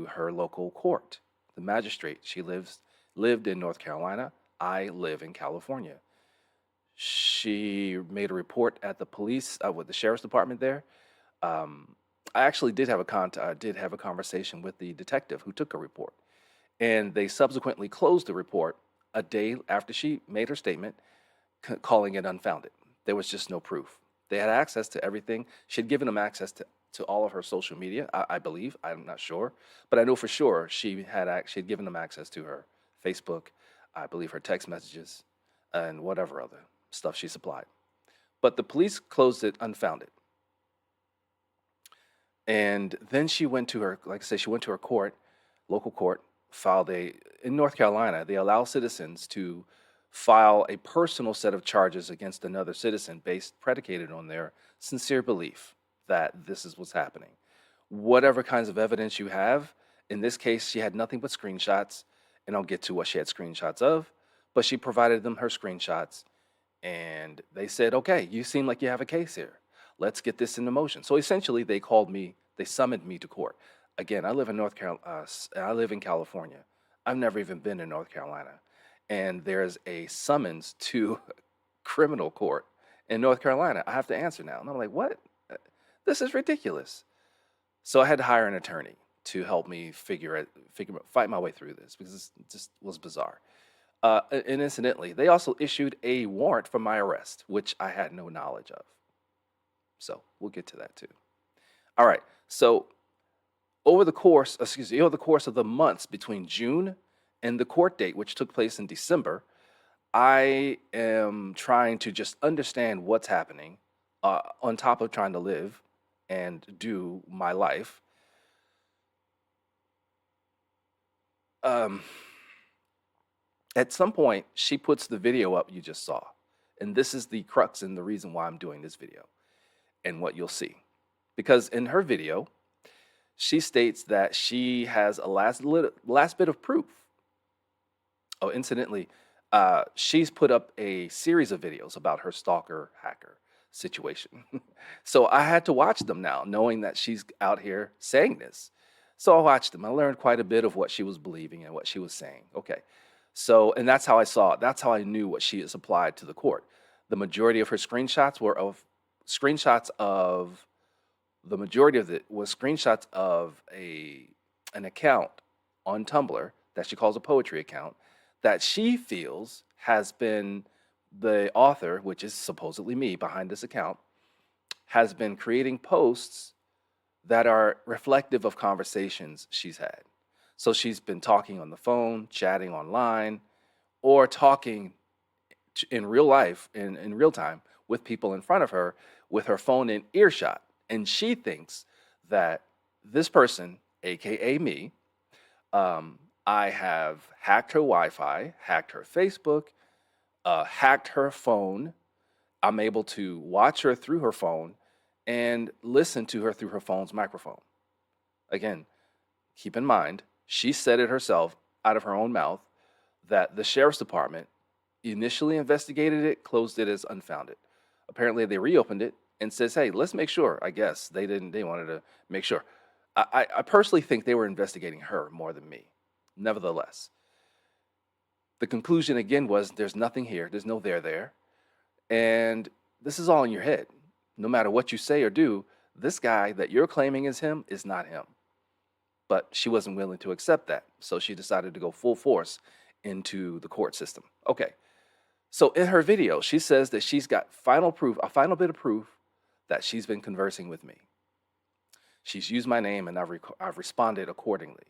her local court, the magistrate. Lived in North Carolina. I live in California. She made a report at the police, with the sheriff's department there. Um, I actually did have a conversation with the detective who took a report, and they subsequently closed the report a day after she made her statement, calling it unfounded. There was just no proof. They had access to everything. She had given them access to all of her social media, I believe. I'm not sure, but I know for sure she had given them access to her Facebook, I believe her text messages, and whatever other stuff she supplied. But the police closed it unfounded. And then she went to her, like I said, she went to her court, local court, filed in North Carolina, they allow citizens to file a personal set of charges against another citizen predicated on their sincere belief that this is what's happening. Whatever kinds of evidence you have, in this case, she had nothing but screenshots, and I'll get to what she had screenshots of, but she provided them her screenshots, and they said, okay, you seem like you have a case here. Let's get this into motion. So essentially, they summoned me to court. Again, I live in I live in California. I've never even been in North Carolina. And there's a summons to criminal court in North Carolina. I have to answer now. And I'm like, what? This is ridiculous. So I had to hire an attorney to help me fight my way through this because it just was bizarre. And incidentally, they also issued a warrant for my arrest, which I had no knowledge of. So we'll get to that too. All right. So over the course of the months between June and the court date, which took place in December, I am trying to just understand what's happening, on top of trying to live and do my life. Um, at some point, she puts the video up you just saw. And this is the crux and the reason why I'm doing this video and what you'll see. Because in her video, she states that she has a last bit of proof. Oh, incidentally, she's put up a series of videos about her stalker hacker situation. So I had to watch them now, knowing that she's out here saying this. So I watched them. I learned quite a bit of what she was believing and what she was saying. Okay. So, and that's how I saw it. That's how I knew what she has applied to the court. The majority of her screenshots were of screenshots of the majority of it was screenshots of an account on Tumblr that she calls a poetry account that she feels has been the author, which is supposedly me behind this account, has been creating posts that are reflective of conversations she's had. So she's been talking on the phone, chatting online, or talking in real life, in real time, with people in front of her, with her phone in earshot. And she thinks that this person, AKA me, I have hacked her Wi Fi, hacked her Facebook, hacked her phone. I'm able to watch her through her phone and listen to her through her phone's microphone. Again, keep in mind, she said it herself out of her own mouth that the sheriff's department initially investigated it, closed it as unfounded. Apparently, they reopened it and says, "Hey, let's make sure." I guess they didn't. They wanted to make sure. I personally think they were investigating her more than me. Nevertheless, the conclusion again was there's nothing here. There's no there, and this is all in your head. No matter what you say or do, this guy that you're claiming is him is not him. But she wasn't willing to accept that, so she decided to go full force into the court system. Okay. So in her video, she says that she's got final proof, a final bit of proof that she's been conversing with me. She's used my name and I've responded accordingly.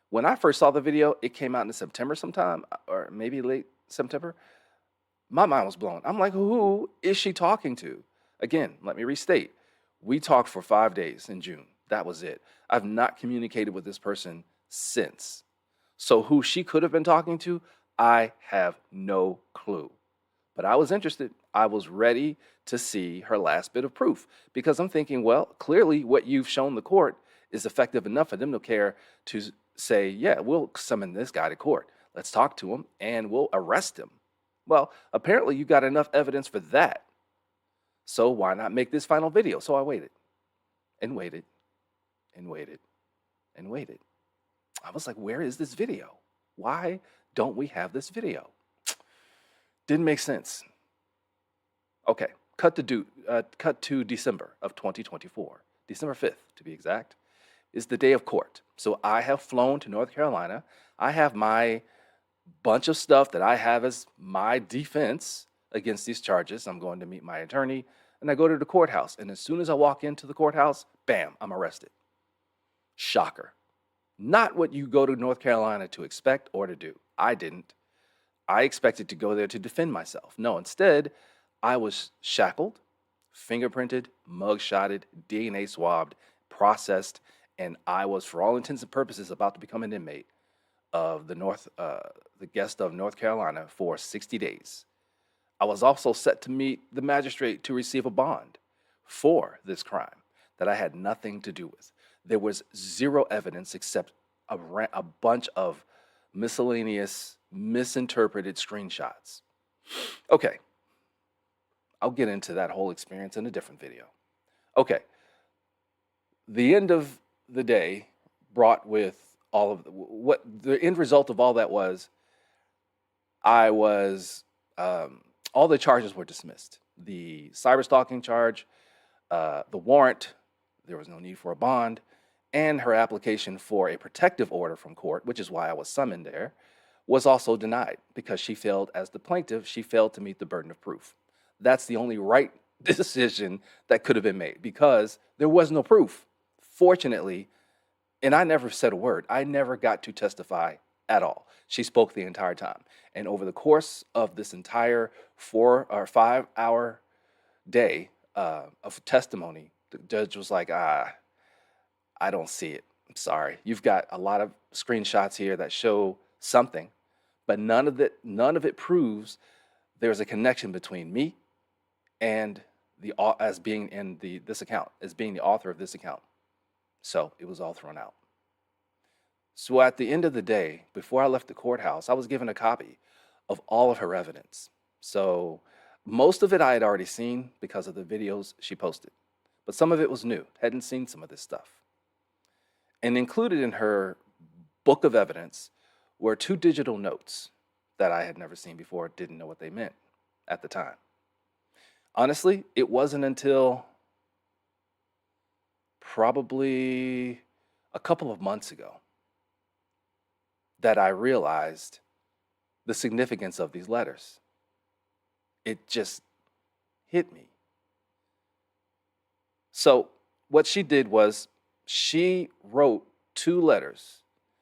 When I first saw the video, it came out in September sometime, or maybe late September. My mind was blown. I'm like, who is she talking to? Again, let me restate. We talked for 5 days in June. That was it. I've not communicated with this person since. So who she could have been talking to, I have no clue. But I was interested. I was ready to see her last bit of proof because I'm thinking, well, clearly what you've shown the court is effective enough for them to care to say, yeah, we'll summon this guy to court. Let's talk to him and we'll arrest him. Well, apparently you got enough evidence for that. So why not make this final video? So I waited and waited and waited and waited. I was like, where is this video? Why don't we have this video? Didn't make sense. Okay, cut to December of 2024, December 5th to be exact, is the day of court. So I have flown to North Carolina. I have my bunch of stuff that I have as my defense against these charges. I'm going to meet my attorney, and I go to the courthouse. And as soon as I walk into the courthouse, bam, I'm arrested. Shocker. Not what you go to North Carolina to expect or to do. I didn't. I expected to go there to defend myself. No, instead, I was shackled, fingerprinted, mugshotted, DNA swabbed, processed, and I was, for all intents and purposes, about to become an inmate of the guest of North Carolina for 60 days. I was also set to meet the magistrate to receive a bond for this crime that I had nothing to do with. There was zero evidence except a bunch of miscellaneous, misinterpreted screenshots. Okay, I'll get into that whole experience in a different video. Okay, the end of the day brought with all of what the end result of all that was. I was all the charges were dismissed. The cyber stalking charge, the warrant, there was no need for a bond, and her application for a protective order from court, which is why I was summoned there, was also denied because she failed as the plaintiff. She failed to meet the burden of proof. That's the only right decision that could have been made because there was no proof. Fortunately, and I never said a word. I never got to testify at all. She spoke the entire time. And over the course of this entire 4 or 5 hour day of testimony, the judge was like, I don't see it. I'm sorry. You've got a lot of screenshots here that show something, but none of it proves there's a connection between me and as being in this account, as being the author of this account. So it was all thrown out. So at the end of the day, before I left the courthouse, I was given a copy of all of her evidence. So most of it I had already seen because of the videos she posted, but some of it was new. Hadn't seen some of this stuff. And included in her book of evidence were 2 digital notes that I had never seen before, didn't know what they meant at the time. Honestly, it wasn't until probably a couple of months ago that I realized the significance of these letters. It just hit me. So what she did was she wrote 2 letters